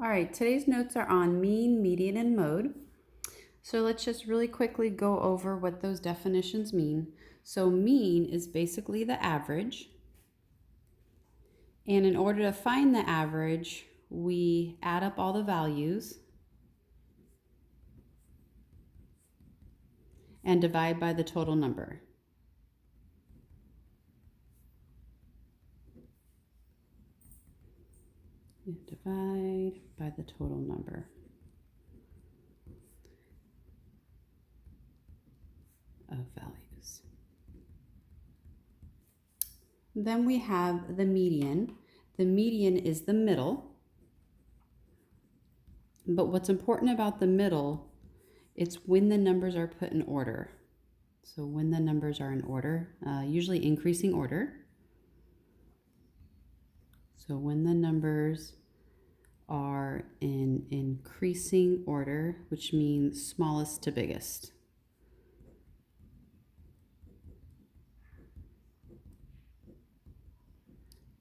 All right, today's notes are on mean, median, and mode. So let's just really quickly go over what those definitions mean. So mean is basically the average. And in order to find the average, we add up all the values and divide by the total number. Divide by the total number of values. Then we have the median. The median is the middle. But what's important about the middle, it's when the numbers are put in order. So when the numbers are in order, usually increasing order. So when the numbers are in increasing order, which means smallest to biggest.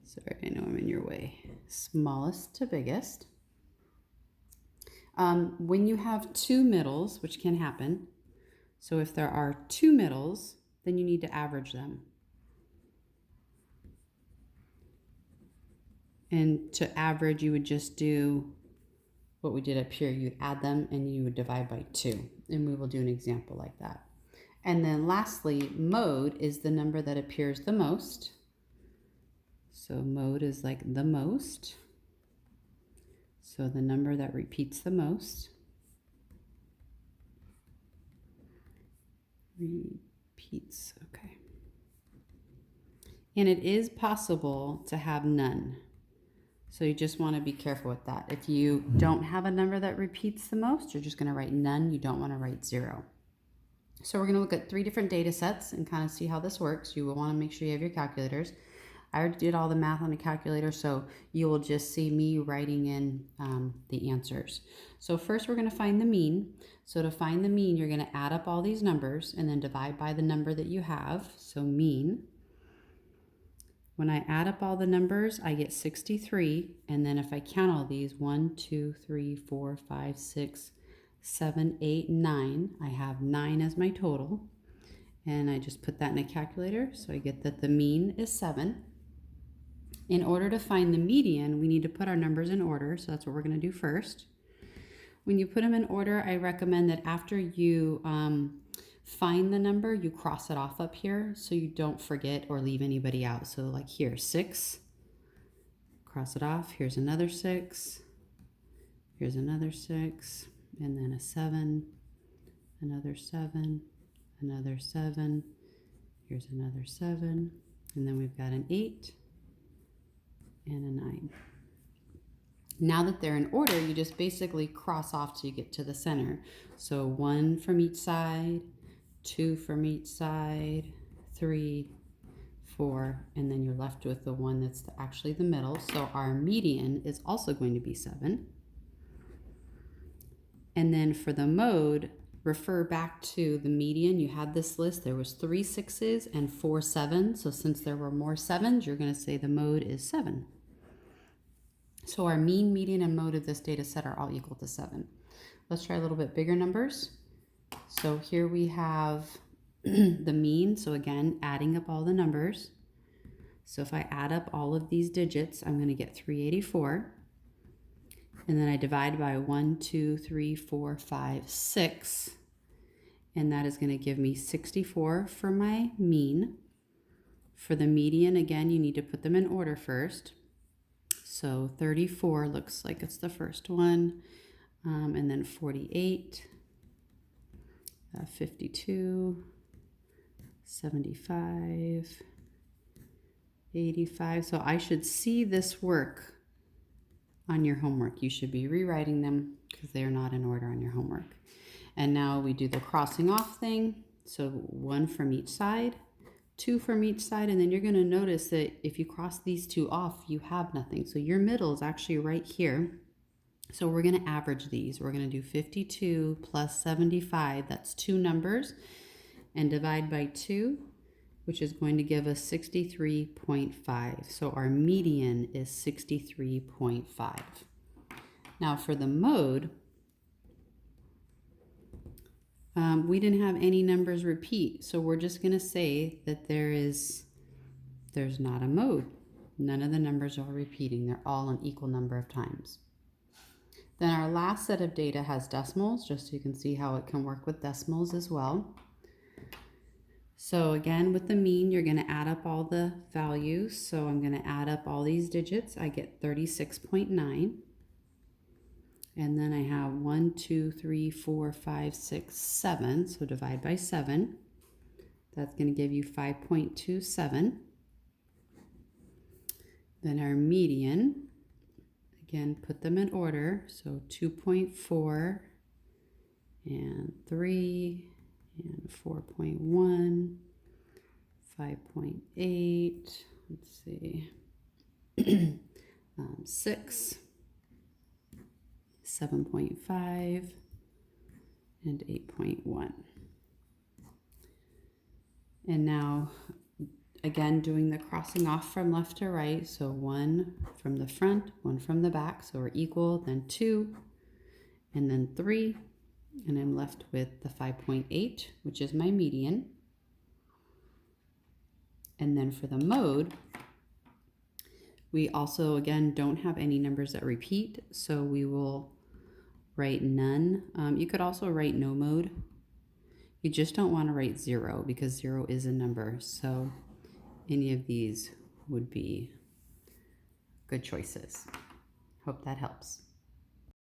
Sorry, I know I'm in your way. Smallest to biggest. When you have two middles, which can happen, so if there are two middles, then you need to average them. And to average, you would just do what we did up here. You'd add them and you would divide by 2. And we will do an example like that. And then lastly, mode is the number that appears the most. So mode is like the most. So the number that repeats the most. Repeats, okay. And it is possible to have none. So you just want to be careful with that. If you don't have a number that repeats the most, you're just going to write none. You don't want to write 0. So we're going to look at 3 different data sets and kind of see how this works. You will want to make sure you have your calculators. I already did all the math on the calculator, so you will just see me writing in the answers. So first we're going to find the mean. So to find the mean, you're going to add up all these numbers and then divide by the number that you have. So mean. When I add up all the numbers, I get 63. And then if I count all these, 1, 2, 3, 4, 5, 6, 7, 8, 9. I have 9 as my total. And I just put that in a calculator. So I get that the mean is 7. In order to find the median, we need to put our numbers in order. So that's what we're going to do first. When you put them in order, I recommend that after you find the number, you cross it off up here so you don't forget or leave anybody out. So like here, 6, cross it off. Here's another 6. Here's another 6, and then a 7, another 7, another 7. Here's another 7, and then we've got an 8 and a 9. Now that they're in order, you just basically cross off till you get to the center. So 1 from each side, 2 from each side, 3, 4, and then you're left with the one that's actually the middle. So our median is also going to be 7. And then for the mode, refer back to the median. You had this list. There was 3 6s and 4 7s. So since there were more 7s, you're going to say the mode is 7. So our mean, median, and mode of this data set are all equal to 7. Let's try a little bit bigger numbers. So here we have the mean. So again, adding up all the numbers. So if I add up all of these digits, I'm going to get 384. And then I divide by 1, 2, 3, 4, 5, 6. And that is going to give me 64 for my mean. For the median, again, you need to put them in order first. So 34 looks like it's the first one. And then 48, 52, 75, 85. So I should see this work on your homework. You should be rewriting them because they are not in order on your homework. And now we do the crossing off thing. So 1 from each side, 2 from each side, and then you're going to notice that if you cross these 2 off, you have nothing. So your middle is actually right here. So we're going to average these. We're going to do 52 plus 75. That's 2 numbers. And divide by 2, which is going to give us 63.5. So our median is 63.5. Now for the mode, we didn't have any numbers repeat, so we're just going to say that there's not a mode. None of the numbers are repeating. They're all an equal number of times. Then our last set of data has decimals, just so you can see how it can work with decimals as well. So again, with the mean, you're going to add up all the values. So I'm going to add up all these digits. I get 36.9. And then I have 1, 2, 3, 4, 5, 6, 7. So divide by 7. That's going to give you 5.27. Then our median, again, put them in order. So 2.4 and 3 and 4.1, 5.8, let's see, 6, 7.5, and 8.1. And now, again, doing the crossing off from left to right. So 1 from the front, 1 from the back. So we're equal, then 2, and then 3. And I'm left with the 5.8, which is my median. And then for the mode, we also, again, don't have any numbers that repeat. So we will write none. You could also write no mode. You just don't want to write 0 because 0 is a number. So any of these would be good choices. Hope that helps.